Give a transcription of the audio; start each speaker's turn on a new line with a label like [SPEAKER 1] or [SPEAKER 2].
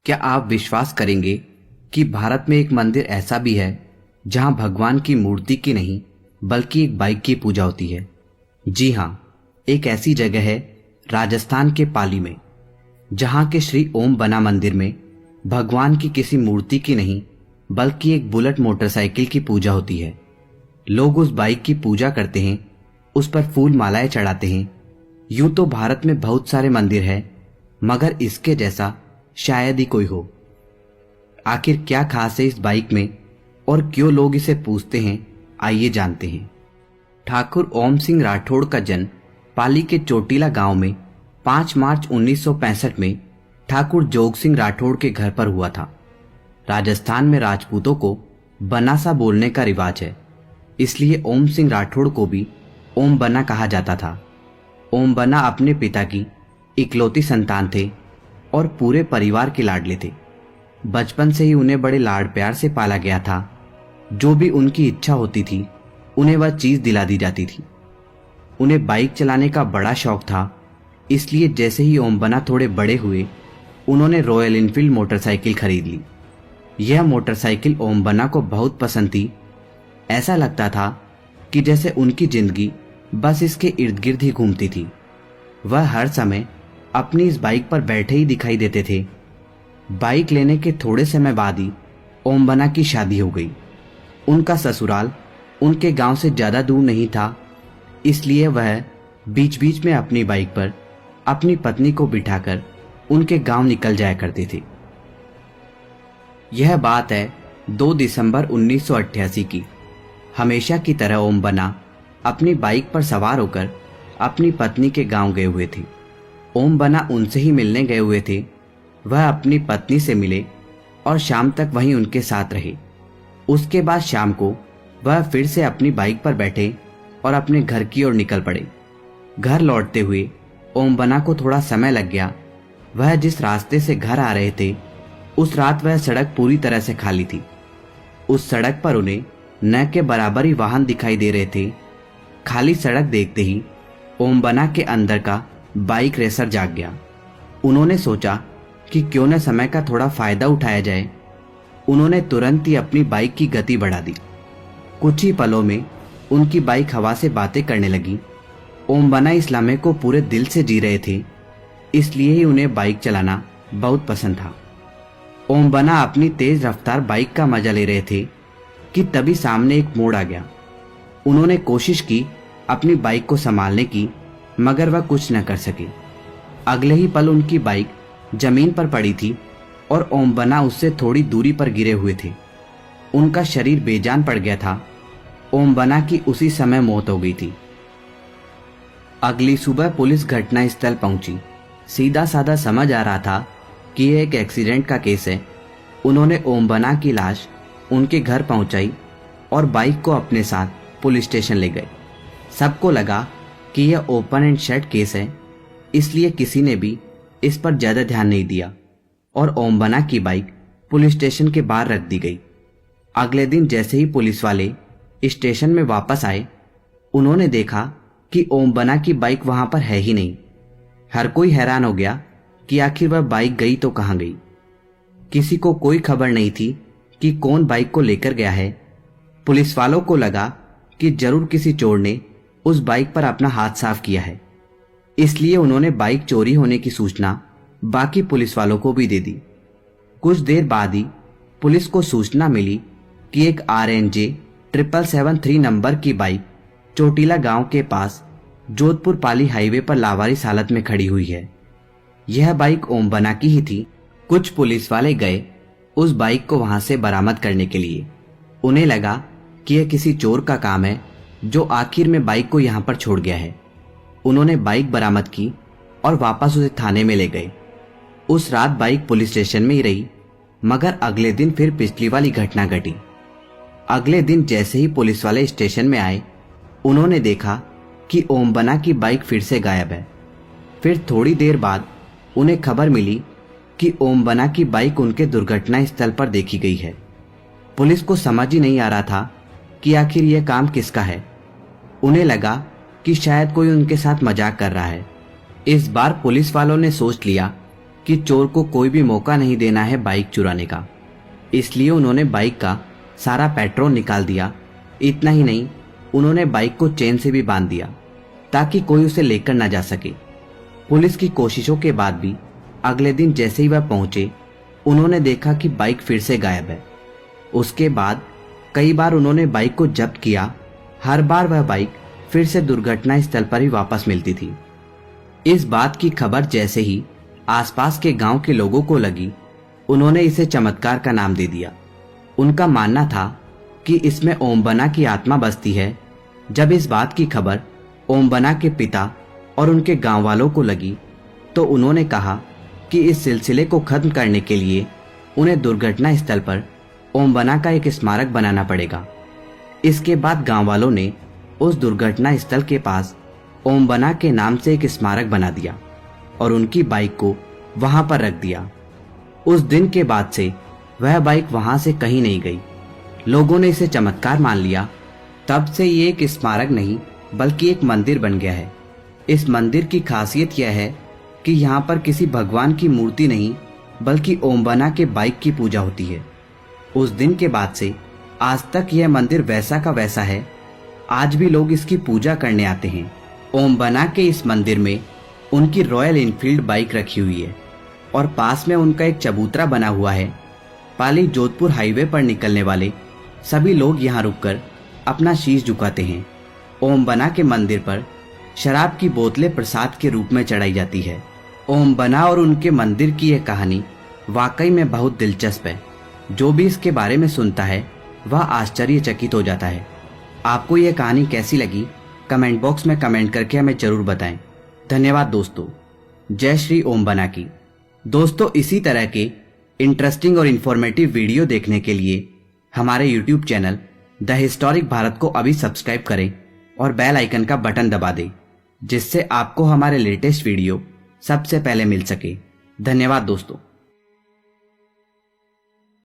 [SPEAKER 1] क्या आप विश्वास करेंगे कि भारत में एक मंदिर ऐसा भी है जहां भगवान की मूर्ति की नहीं बल्कि एक बाइक की पूजा होती है। जी हां, एक ऐसी जगह है राजस्थान के पाली में, जहां के श्री ओम बना मंदिर में भगवान की किसी मूर्ति की नहीं बल्कि एक बुलेट मोटरसाइकिल की पूजा होती है। लोग उस बाइक की पूजा करते हैं, उस पर फूल मालाएं चढ़ाते हैं। यूं तो भारत में बहुत सारे मंदिर हैं, मगर इसके जैसा शायद ही कोई हो। आखिर क्या खास है इस बाइक में और क्यों लोग इसे पूजते हैं, आइए जानते हैं। ठाकुर ओम सिंह राठौड़ का जन्म पाली के चोटीला गांव में 5 मार्च 1965 में ठाकुर जोग सिंह राठौड़ के घर पर हुआ था। राजस्थान में राजपूतों को बनासा बोलने का रिवाज है, इसलिए ओम सिंह राठौड़ को भी ओम बना कहा जाता था। ओम बना अपने पिता की इकलौती संतान थे और पूरे परिवार के लाडले थे। बचपन से ही उन्हें बड़े लाड प्यार से पाला गया था। जो भी उनकी इच्छा होती थी उन्हें वह चीज दिला दी जाती थी। उन्हें बाइक चलाने का बड़ा शौक था, इसलिए जैसे ही ओम बना थोड़े बड़े हुए उन्होंने रॉयल एनफील्ड मोटरसाइकिल खरीद ली। यह मोटरसाइकिल ओम बना को बहुत पसंद थी। ऐसा लगता था कि जैसे उनकी जिंदगी बस इसके इर्द गिर्द ही घूमती थी। वह हर समय अपनी इस बाइक पर बैठे ही दिखाई देते थे। बाइक लेने के थोड़े समय बाद ही ओम बना की शादी हो गई। उनका ससुराल उनके गांव से ज्यादा दूर नहीं था, इसलिए वह बीच बीच में अपनी बाइक पर अपनी पत्नी को बिठाकर उनके गांव निकल जाया करते थे। यह बात है 2 दिसंबर 1988 की। हमेशा की तरह ओम बना अपनी बाइक पर सवार होकर अपनी पत्नी के गांव गए हुए थे। ओम बना उनसे ही मिलने गए हुए थे। वह अपनी पत्नी से मिले और शाम तक वहीं उनके साथ रहे। उसके बाद शाम को वह फिर से अपनी बाइक पर बैठे और अपने घर की ओर निकल पड़े। घर लौटते हुए ओम बना को थोड़ा समय लग गया। वह जिस रास्ते से घर आ रहे थे उस रात वह सड़क पूरी तरह से खाली थी। उस सड़क पर उन्हें न के बराबर ही वाहन दिखाई दे रहे थे। खाली सड़क देखते ही ओम बना के अंदर का बाइक रेसर जाग गया। उन्होंने सोचा कि क्यों न समय का थोड़ा फायदा उठाया जाए। उन्होंने तुरंत ही अपनी बाइक की गति बढ़ा दी। कुछ ही पलों में उनकी बाइक हवा से बातें करने लगी। ओम बना इस लम्हे को पूरे दिल से जी रहे थे, इसलिए ही उन्हें बाइक चलाना बहुत पसंद था। ओम बना अपनी तेज रफ्तार बाइक का मजा ले रहे थे कि तभी सामने एक मोड़ आ गया। उन्होंने कोशिश की अपनी बाइक को संभालने की, मगर वह कुछ न कर सके। अगले ही पल उनकी बाइक जमीन पर पड़ी थी और ओम बना उससे थोड़ी दूरी पर गिरे हुए थे। उनका शरीर बेजान पड़ गया था। ओम बना की उसी समय मौत हो गई थी। अगली सुबह पुलिस घटनास्थल पहुंची। सीधा साधा समझ आ रहा था कि यह एक एक्सीडेंट का केस है। उन्होंने ओम बना की लाश उनके घर पहुंचाई और बाइक को अपने साथ पुलिस स्टेशन ले गए। सबको लगा कि यह ओपन एंड शट केस है, इसलिए किसी ने भी इस पर ज्यादा ध्यान नहीं दिया और ओम बना की बाइक पुलिस स्टेशन के बाहर रख दी गई। अगले दिन जैसे ही पुलिस वाले स्टेशन में वापस आए, उन्होंने देखा कि ओम बना की बाइक वहां पर है ही नहीं। हर कोई हैरान हो गया कि आखिर वह बाइक गई तो कहां गई। किसी को कोई खबर नहीं थी कि कौन बाइक को लेकर गया है। पुलिस वालों को लगा कि जरूर किसी चोर ने उस बाइक पर अपना हाथ साफ किया है, इसलिए उन्होंने बाइक चोरी होने की सूचना बाकी पुलिस वालों को भी दे दी। कुछ देर बाद ही पुलिस को सूचना मिली कि एक RNJ 7773 नंबर की बाइक चोटीला गांव के पास जोधपुर पाली हाईवे पर लावारिस हालत में खड़ी हुई है। यह बाइक ओम बना की ही थी। कुछ पुलिस वाले गए उस बाइक को वहां से बरामद करने के लिए। उन्हें लगा कि यह किसी चोर का काम है जो आखिर में बाइक को यहां पर छोड़ गया है। उन्होंने बाइक बरामद की और वापस उसे थाने में ले गए। उस रात बाइक पुलिस स्टेशन में ही रही, मगर अगले दिन फिर पिछली वाली घटना घटी। अगले दिन जैसे ही पुलिस वाले स्टेशन में आए, उन्होंने देखा कि ओम बना की बाइक फिर से गायब है। फिर थोड़ी देर बाद उन्हें खबर मिली कि ओम बना की बाइक उनके दुर्घटना स्थल पर देखी गई है। पुलिस को समझ ही नहीं आ रहा था कि आखिर यह काम किसका है। उन्हें लगा कि शायद कोई उनके साथ मजाक कर रहा है। इस बार पुलिस वालों ने सोच लिया कि चोर को कोई भी मौका नहीं देना है बाइक चुराने का। इसलिए उन्होंने बाइक का सारा पेट्रोल निकाल दिया। इतना ही नहीं, उन्होंने बाइक को चेन से भी बांध दिया ताकि कोई उसे लेकर ना जा सके। पुलिस की कोशिशों के बाद भी अगले दिन जैसे ही वह पहुंचे, उन्होंने देखा कि बाइक फिर से गायब है। उसके बाद कई बार उन्होंने बाइक को जब्त किया। हर बार वह बाइक फिर से दुर्घटना स्थल पर ही वापस मिलती थी। इस बात की खबर जैसे ही आसपास के गांव के लोगों को लगी, उन्होंने इसे चमत्कार का नाम दे दिया। उनका मानना था कि इसमें ओमबना की आत्मा बसती है। जब इस बात की खबर ओमबना के पिता और उनके गांव वालों को लगी, तो उन्होंने कहा कि इस सिलसिले को खत्म करने के लिए उन्हें दुर्घटना स्थल पर ओमबना का एक स्मारक बनाना पड़ेगा। इसके बाद गांव वालों ने उस दुर्घटना स्थल के पास ओमबना के नाम से एक स्मारक बना दिया और उनकी बाइक को वहां पर रख दिया। उस दिन के बाद से वह बाइक वहां से कहीं नहीं गई। लोगों ने इसे चमत्कार मान लिया। तब से ये एक स्मारक नहीं बल्कि एक मंदिर बन गया है। इस मंदिर की खासियत यह है कि यहाँ पर किसी भगवान की मूर्ति नहीं बल्कि ओमबना के बाइक की पूजा होती है। उस दिन के बाद से आज तक यह मंदिर वैसा का वैसा है। आज भी लोग इसकी पूजा करने आते हैं। ओमबना के इस मंदिर में उनकी रॉयल एनफील्ड बाइक रखी हुई है और पास में उनका एक चबूतरा बना हुआ है। पाली जोधपुर हाईवे पर निकलने वाले सभी लोग यहाँ रुककर अपना शीश झुकाते हैं। ओमबना के मंदिर पर शराब की बोतलें प्रसाद के रूप में चढ़ाई जाती है। ओमबना और उनके मंदिर की यह कहानी वाकई में बहुत दिलचस्प है। जो भी इसके बारे में सुनता है वह आश्चर्यचकित हो जाता है। आपको यह कहानी कैसी लगी, कमेंट बॉक्स में कमेंट करके हमें जरूर बताएं। धन्यवाद दोस्तों। जय श्री ओमबना की। दोस्तों, इसी तरह के इंटरेस्टिंग और इन्फॉर्मेटिव वीडियो देखने के लिए हमारे YouTube channel the historic Bharat को अभी सब्सक्राइब करें और बेल आइकन का बटन दबा दें, जिससे आपको हमारे लेटेस्ट वीडियो सबसे पहले मिल सके। धन्यवाद दोस्तों।